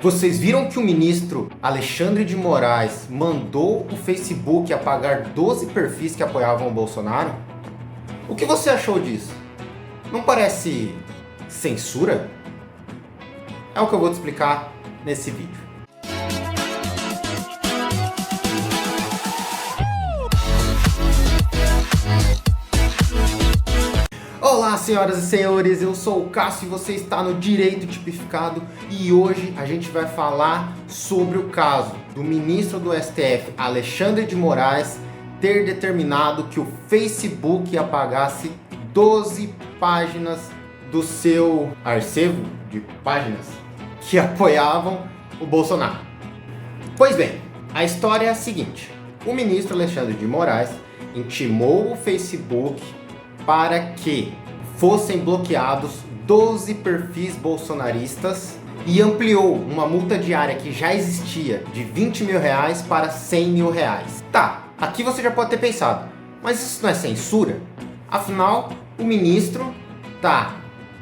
Vocês viram que o ministro Alexandre de Moraes mandou o Facebook apagar 12 perfis que apoiavam o Bolsonaro? O que você achou disso? Não parece censura? É o que eu vou te explicar nesse vídeo. Olá, senhoras e senhores, eu sou o Cássio e você está no Direito Tipificado e hoje a gente vai falar sobre o caso do ministro do STF, Alexandre de Moraes, ter determinado que o Facebook apagasse 12 páginas do seu arquivo de páginas que apoiavam o Bolsonaro. Pois bem, a história é a seguinte: o ministro Alexandre de Moraes intimou o Facebook para que fossem bloqueados 12 perfis bolsonaristas e ampliou uma multa diária que já existia de R$20 mil para R$100 mil. Tá, aqui você já pode ter pensado, mas isso não é censura? Afinal, o ministro tá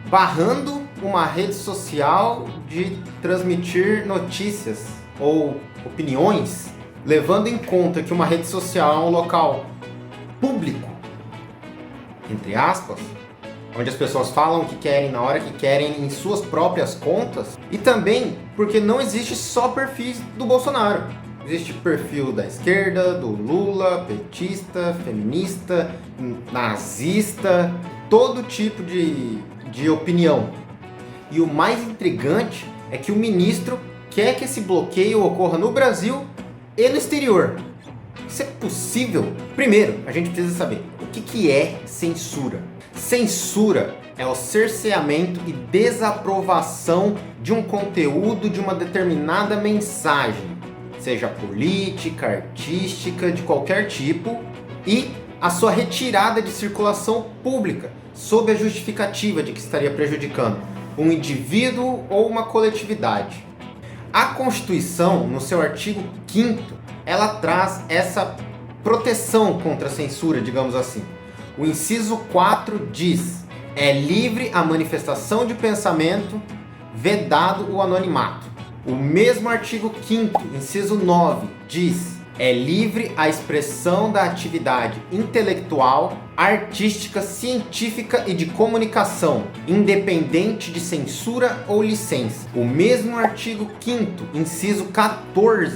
barrando uma rede social de transmitir notícias ou opiniões, levando em conta que uma rede social é um local público, entre aspas, onde as pessoas falam o que querem na hora que querem em suas próprias contas, e também porque não existe só perfis do Bolsonaro. Existe perfil da esquerda, do Lula, petista, feminista, nazista, todo tipo de opinião. E o mais intrigante é que o ministro quer que esse bloqueio ocorra no Brasil e no exterior. Isso é possível? Primeiro, a gente precisa saber o que é censura. Censura é o cerceamento e desaprovação de um conteúdo, de uma determinada mensagem, seja política, artística, de qualquer tipo, e a sua retirada de circulação pública, sob a justificativa de que estaria prejudicando um indivíduo ou uma coletividade. A Constituição, no seu artigo 5º, ela traz essa proteção contra a censura, digamos assim. O inciso 4 diz: é livre a manifestação de pensamento, vedado o anonimato. O mesmo artigo 5º, inciso 9, diz: é livre a expressão da atividade intelectual, artística, científica e de comunicação, independente de censura ou licença. O mesmo artigo 5º, inciso 14,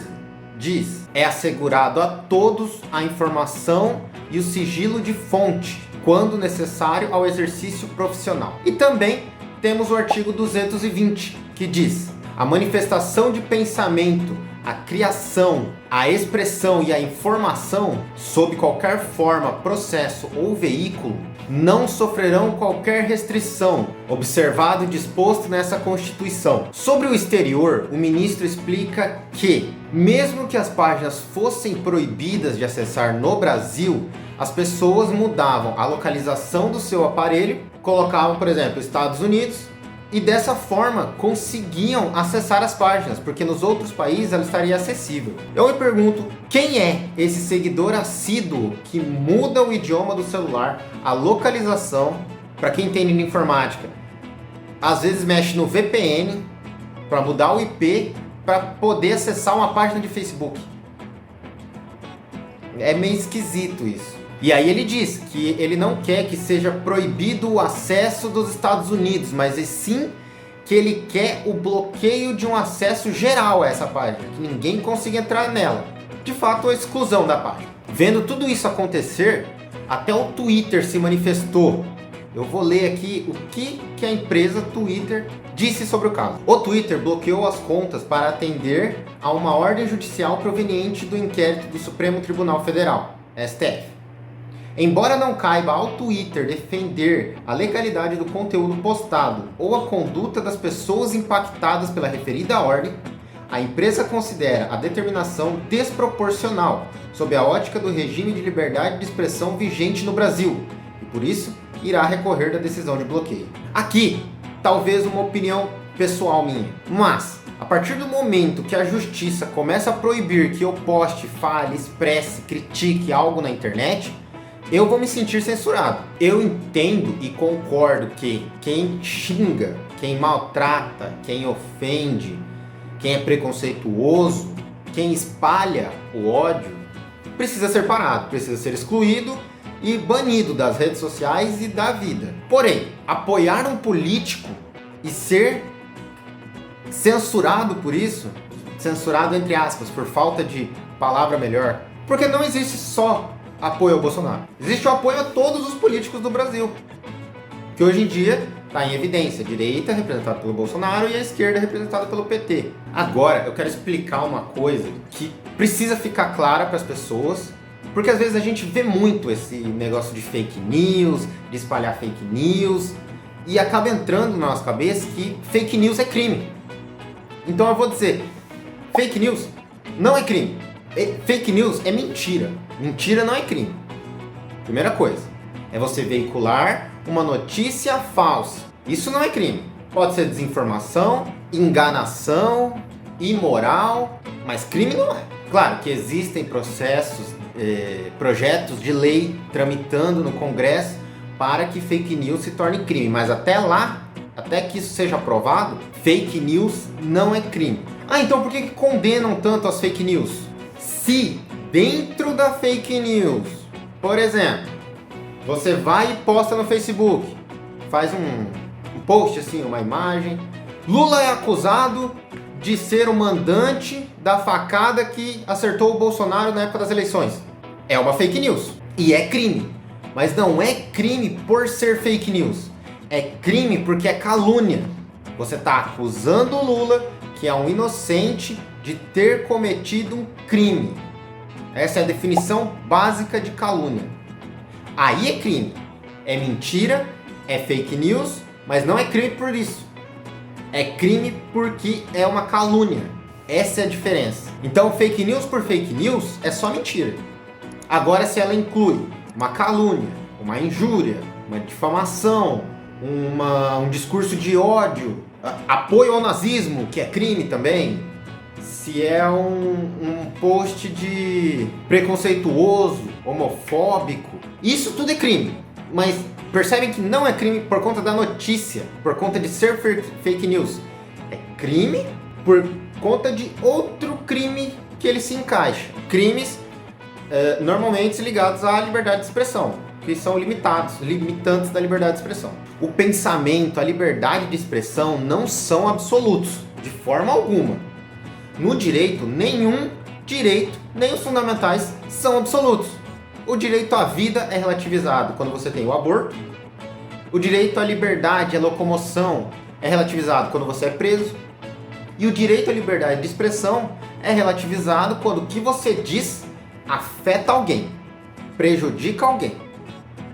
diz: é assegurado a todos a informação e o sigilo de fonte, quando necessário ao exercício profissional. E também temos o artigo 220, que diz: a manifestação de pensamento, a criação, a expressão e a informação, sob qualquer forma, processo ou veículo, não sofrerão qualquer restrição, observado e disposto nessa Constituição. Sobre o exterior, o ministro explica que, mesmo que as páginas fossem proibidas de acessar no Brasil, as pessoas mudavam a localização do seu aparelho, colocavam, por exemplo, Estados Unidos, e dessa forma conseguiam acessar as páginas, porque nos outros países ela estaria acessível. Eu me pergunto, quem é esse seguidor assíduo que muda o idioma do celular, a localização, para quem entende de informática, às vezes mexe no VPN para mudar o IP para poder acessar uma página de Facebook? É meio esquisito isso. E aí ele diz que ele não quer que seja proibido o acesso dos Estados Unidos, mas sim que ele quer o bloqueio de um acesso geral a essa página, que ninguém consiga entrar nela. De fato, a exclusão da página. Vendo tudo isso acontecer, até o Twitter se manifestou. Eu vou ler aqui o que a empresa Twitter disse sobre o caso. O Twitter bloqueou as contas para atender a uma ordem judicial proveniente do inquérito do Supremo Tribunal Federal, STF. Embora não caiba ao Twitter defender a legalidade do conteúdo postado ou a conduta das pessoas impactadas pela referida ordem, a empresa considera a determinação desproporcional sob a ótica do regime de liberdade de expressão vigente no Brasil e, por isso, irá recorrer da decisão de bloqueio. Aqui, talvez uma opinião pessoal minha, mas a partir do momento que a justiça começa a proibir que eu poste, fale, expresse, critique algo na internet, eu vou me sentir censurado. Eu entendo e concordo que quem xinga, quem maltrata, quem ofende, quem é preconceituoso, quem espalha o ódio, precisa ser parado, precisa ser excluído e banido das redes sociais e da vida. Porém, apoiar um político e ser censurado por isso, censurado entre aspas, por falta de palavra melhor, porque não existe só apoio ao Bolsonaro. Existe o apoio a todos os políticos do Brasil, que hoje em dia está em evidência. A direita é representada pelo Bolsonaro e a esquerda é representada pelo PT. Agora, eu quero explicar uma coisa que precisa ficar clara para as pessoas, porque às vezes a gente vê muito esse negócio de fake news, de espalhar fake news, e acaba entrando na nossa cabeça que fake news é crime. Então eu vou dizer, fake news não é crime. Fake news é mentira. Mentira não é crime. Primeira coisa, é você veicular uma notícia falsa. Isso não é crime. Pode ser desinformação, enganação, imoral, mas crime não é. Claro que existem projetos de lei tramitando no Congresso para que fake news se torne crime, mas até lá, até que isso seja aprovado, fake news não é crime. Então por que condenam tanto as fake news? Se dentro da fake news, por exemplo, você vai e posta no Facebook, faz um post assim, uma imagem, Lula é acusado de ser o mandante da facada que acertou o Bolsonaro na época das eleições. É uma fake news e é crime, mas não é crime por ser fake news. É crime porque é calúnia. Você está acusando o Lula, que é um inocente, de ter cometido um crime. Essa é a definição básica de calúnia. Aí é crime. É mentira, é fake news, mas não é crime por isso. É crime porque é uma calúnia. Essa é a diferença. Então, fake news por fake news é só mentira. Agora, se ela inclui uma calúnia, uma injúria, uma difamação, um discurso de ódio, apoio ao nazismo, que é crime também, se é um post de preconceituoso, homofóbico, isso tudo é crime. Mas percebem que não é crime por conta da notícia, por conta de ser fake news. É crime por conta de outro crime que ele se encaixa. Crimes normalmente ligados à liberdade de expressão, que são limitantes da liberdade de expressão. O pensamento, a liberdade de expressão não são absolutos, de forma alguma. No direito, nenhum direito, nem os fundamentais, são absolutos. O direito à vida é relativizado quando você tem o aborto. O direito à liberdade, à locomoção é relativizado quando você é preso. E o direito à liberdade de expressão é relativizado quando o que você diz afeta alguém, prejudica alguém.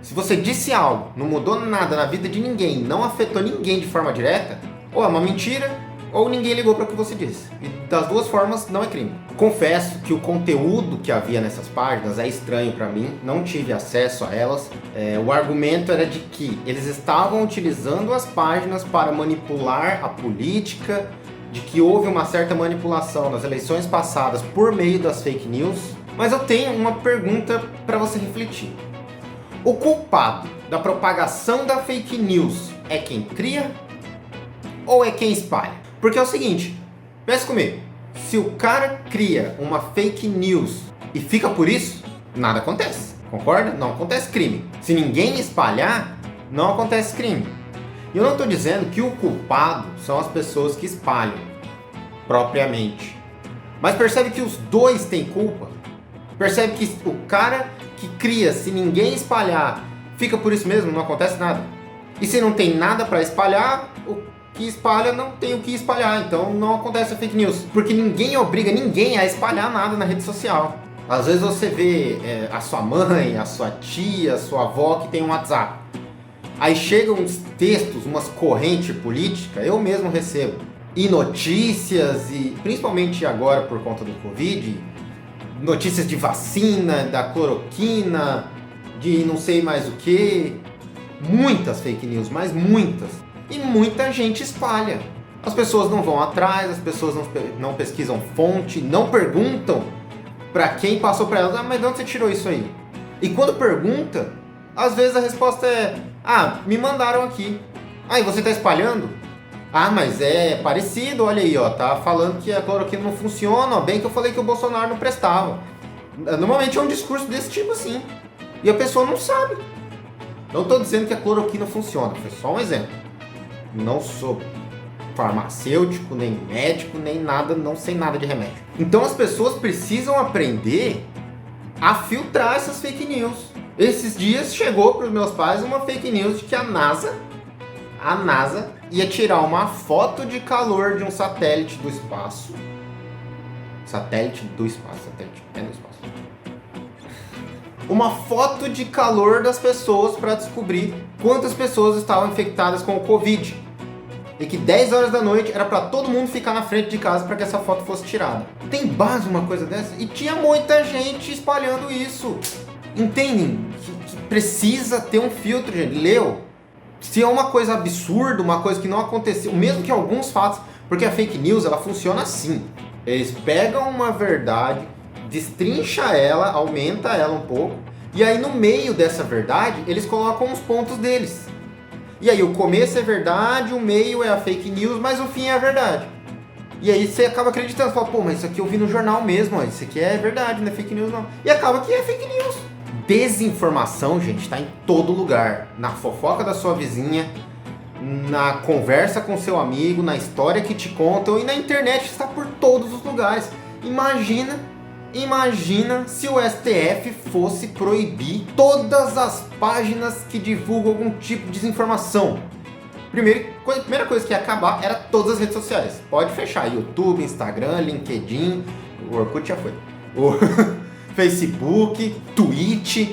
Se você disse algo, não mudou nada na vida de ninguém, não afetou ninguém de forma direta, ou é uma mentira, ou ninguém ligou para o que você disse. E das duas formas, não é crime. Confesso que o conteúdo que havia nessas páginas é estranho para mim, não tive acesso a elas. O argumento era de que eles estavam utilizando as páginas para manipular a política, de que houve uma certa manipulação nas eleições passadas por meio das fake news. Mas eu tenho uma pergunta para você refletir. O culpado da propagação da fake news é quem cria ou é quem espalha? Porque é o seguinte, pensa comigo, se o cara cria uma fake news e fica por isso, nada acontece, concorda? Não acontece crime. Se ninguém espalhar, não acontece crime. E eu não estou dizendo que o culpado são as pessoas que espalham, propriamente. Mas percebe que os dois têm culpa? Percebe que o cara que cria, se ninguém espalhar, fica por isso mesmo, não acontece nada. E se não tem nada para espalhar, o que espalha não tem o que espalhar, então não acontece a fake news. Porque ninguém obriga ninguém a espalhar nada na rede social. Às vezes você vê a sua mãe, a sua tia, a sua avó que tem um WhatsApp. Aí chegam uns textos, umas correntes políticas, eu mesmo recebo. E notícias, e principalmente agora por conta do Covid, notícias de vacina, da cloroquina, de não sei mais o que. Muitas fake news, mas muitas. E muita gente espalha. As pessoas não vão atrás, as pessoas não pesquisam fonte, não perguntam para quem passou para elas, mas de onde você tirou isso aí? E quando pergunta, às vezes a resposta é, me mandaram aqui. E você está espalhando? Ah, mas é parecido, olha aí, ó, tá falando que a cloroquina não funciona, ó, bem que eu falei que o Bolsonaro não prestava. Normalmente é um discurso desse tipo assim, e a pessoa não sabe. Não tô dizendo que a cloroquina funciona, foi só um exemplo. Não sou farmacêutico, nem médico, nem nada, não sei nada de remédio. Então as pessoas precisam aprender a filtrar essas fake news. Esses dias chegou para os meus pais uma fake news de que a NASA ia tirar uma foto de calor de um satélite do espaço. Satélite do espaço. Uma foto de calor das pessoas para descobrir quantas pessoas estavam infectadas com o Covid. E que 10 horas da noite era para todo mundo ficar na frente de casa para que essa foto fosse tirada. Tem base uma coisa dessa? E tinha muita gente espalhando isso. Entendem? Que precisa ter um filtro, gente. Leu? Se é uma coisa absurda, uma coisa que não aconteceu, mesmo que alguns fatos, porque a fake news ela funciona assim. Eles pegam uma verdade, destrincha ela, aumenta ela um pouco, e aí no meio dessa verdade eles colocam os pontos deles. E aí o começo é verdade, o meio é a fake news, mas o fim é a verdade. E aí você acaba acreditando, fala, pô, mas isso aqui eu vi no jornal mesmo, ó, isso aqui é verdade, não é fake news não. E acaba que é fake news. Desinformação, gente, está em todo lugar. Na fofoca da sua vizinha, na conversa com seu amigo, na história que te contam e na internet, está por todos os lugares. Imagina se o STF fosse proibir todas as páginas que divulgam algum tipo de desinformação. Primeira coisa que ia acabar era todas as redes sociais. Pode fechar, YouTube, Instagram, LinkedIn, o Orkut já foi. Facebook, Twitch,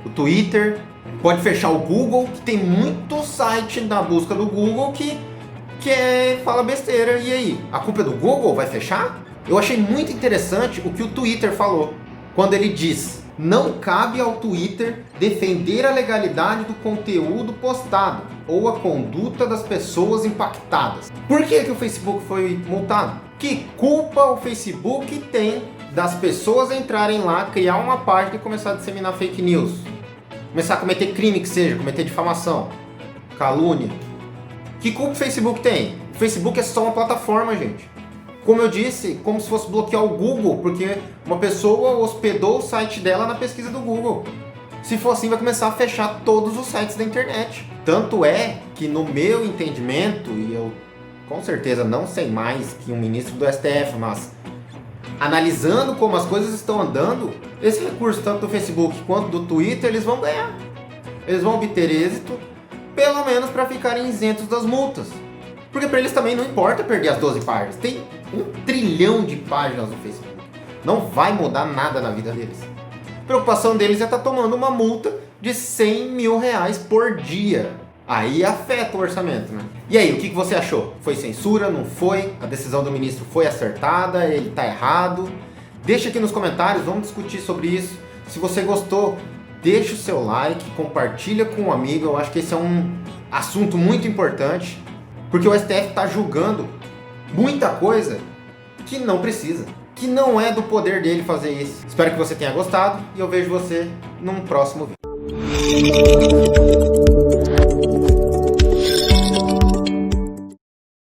o Twitter, pode fechar o Google, que tem muito site na busca do Google que fala besteira. E aí, a culpa é do Google? Vai fechar? Eu achei muito interessante o que o Twitter falou, quando ele diz: não cabe ao Twitter defender a legalidade do conteúdo postado ou a conduta das pessoas impactadas. Por que o Facebook foi multado? Que culpa o Facebook tem das pessoas entrarem lá, criar uma página e começar a disseminar fake news? Começar a cometer crime que seja, cometer difamação, calúnia. Que culpa o Facebook tem? O Facebook é só uma plataforma, gente. Como eu disse, como se fosse bloquear o Google, porque uma pessoa hospedou o site dela na pesquisa do Google. Se for assim, vai começar a fechar todos os sites da internet. Tanto é que, no meu entendimento, e eu com certeza não sei mais que um ministro do STF, mas analisando como as coisas estão andando, esse recurso, tanto do Facebook quanto do Twitter, eles vão ganhar. Eles vão obter êxito, pelo menos para ficarem isentos das multas. Porque para eles também não importa perder as 12 páginas. Tem 1 trilhão de páginas no Facebook. Não vai mudar nada na vida deles. A preocupação deles é estar tomando uma multa de 100 mil reais por dia. Aí afeta o orçamento, né? E aí, o que você achou? Foi censura? Não foi? A decisão do ministro foi acertada? Ele tá errado? Deixa aqui nos comentários, vamos discutir sobre isso. Se você gostou, deixa o seu like, compartilha com um amigo. Eu acho que esse é um assunto muito importante, porque o STF tá julgando muita coisa que não precisa, que não é do poder dele fazer isso. Espero que você tenha gostado e eu vejo você num próximo vídeo.